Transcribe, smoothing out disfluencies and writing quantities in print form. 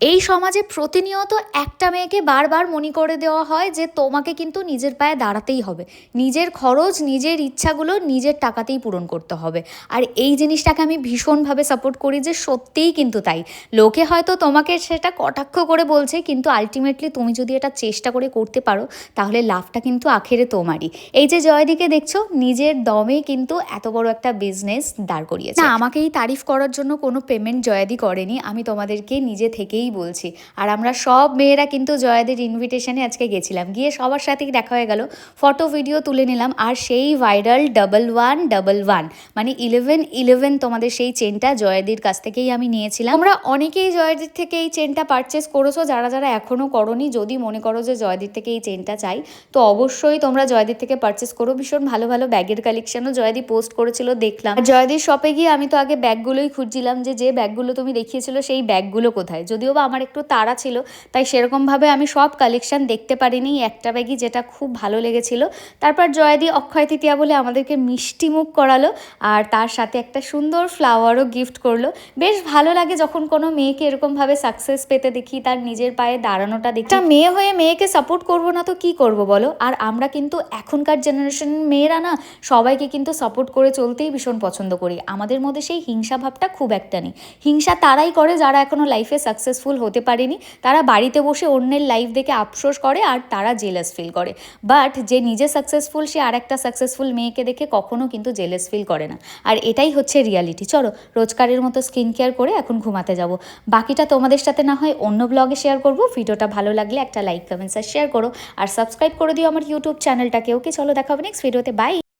এই সমাজে প্রতিনিয়ত একটা মেয়েকে বারবার মনে করে দেওয়া হয় যে তোমাকে কিন্তু নিজের পায়ে দাঁড়াতেই হবে, নিজের খরচ নিজের ইচ্ছাগুলো নিজের টাকাতেই পূরণ করতে হবে। আর এই জিনিসটাকে আমি ভীষণভাবে সাপোর্ট করি যে সত্যিই কিন্তু তাই। লোকে হয়তো তোমাকে সেটা কটাক্ষ করে বলছে, কিন্তু আলটিমেটলি তুমি যদি এটা চেষ্টা করে করতে পারো তাহলে লাভটা কিন্তু আখেরে তোমারই। এই যে জয়দিকে দেখছো, নিজের দমে কিন্তু এত বড় একটা বিজনেস দাঁড় করিয়েছে। না, আমাকে এই তারিফ করার জন্য কোনো পেমেন্ট জয়াদি করেনি, আমি তোমাদেরকে নিজে থেকেই বলছি। আর আমরা সব মেয়েরা কিন্তু জয়াদির ইনভিটেশনে আজকে গেছিলাম, গিয়ে সবার সাথেই দেখা হয়ে গেল, ফটো ভিডিও তুলে নিলাম। আর সেই ভাইরাল 1111 মানে 1111 তোমাদের সেই চেনটা জয়াদির কাছ থেকেই আমি নিয়েছিলাম। আমরা অনেকেই জয়াদির থেকে এই চেনটা পারচেস করেছো, যারা যারা এখনও করোনি, যদি মনে করো যে জয়াদির থেকে এই চেনটা চাই তো অবশ্যই তোমরা জয়াদির থেকে পারচেস করো। ভীষণ ভালো ভালো ব্যাগের কালেকশনও জয়াদি পোস্ট করেছিল, দেখলাম। জয়াদির শপে গিয়ে আমি তো আগে ব্যাগগুলোই খুঁজছিলাম যে ব্যাগগুলো তুমি দেখিয়েছিল সেই ব্যাগগুলো কোথায়। যদিও বা আমার একটু তাড়া ছিল, তাই সেরকমভাবে আমি সব কালেকশন দেখতে পারিনি, একটা ব্যাগই যেটা খুব ভালো লেগেছিল। তারপর জয়াদি অক্ষয় তৃতীয়া বলে আমাদেরকে মিষ্টি মুখ করালো, আর তার সাথে একটা সুন্দর ফ্লাওয়ারও গিফট করলো। বেশ ভালো লাগে যখন কোনো মেয়েকে এরকমভাবে সাকসেস পেতে দেখি, তার নিজের পায়ে দাঁড়ানোটা দেখি। একটা মেয়ে হয়ে মেয়েকে সাপোর্ট করবো না তো কি করব বলো। আর আমরা কিন্তু এখনকার জেনারেশন মেয়েরা না, সবাইকে কিন্তু সাপোর্ট করে চলতেই ভীষণ পছন্দ করি। আমাদের মধ্যে সেই হিংসা ভাবটা খুব একটা নেই। হিংসা তারাই করে যারা এখনও লাইফে সাকসেসফুল হতে পারেনি, তারা বাড়িতে বসে অন্যের লাইফ দেখে আফসোস করে আর তারা জেলাস ফিল করে। বাট যে নিজে সাকসেসফুল, সে আর একটা সাকসেসফুল মেয়েকে দেখে কখনো কিন্তু জেলাস ফিল করে না। আর এটাই হচ্ছে রিয়ালিটি। চলো রোজকারের মতো স্কিন কেয়ার করে এখন ঘুমাতে যাব। বাকিটা তোমাদের সাথে না হয় অন্য ব্লগে শেয়ার করব। ভিডিওটা ভালো লাগলে একটা লাইক, কমেন্টস আর শেয়ার করো, আর সাবস্ক্রাইব করে দিও আমার ইউটিউব চ্যানেলটাকে। ওকে, চলো দেখা হবে নেক্সট ভিডিওতে। বাই।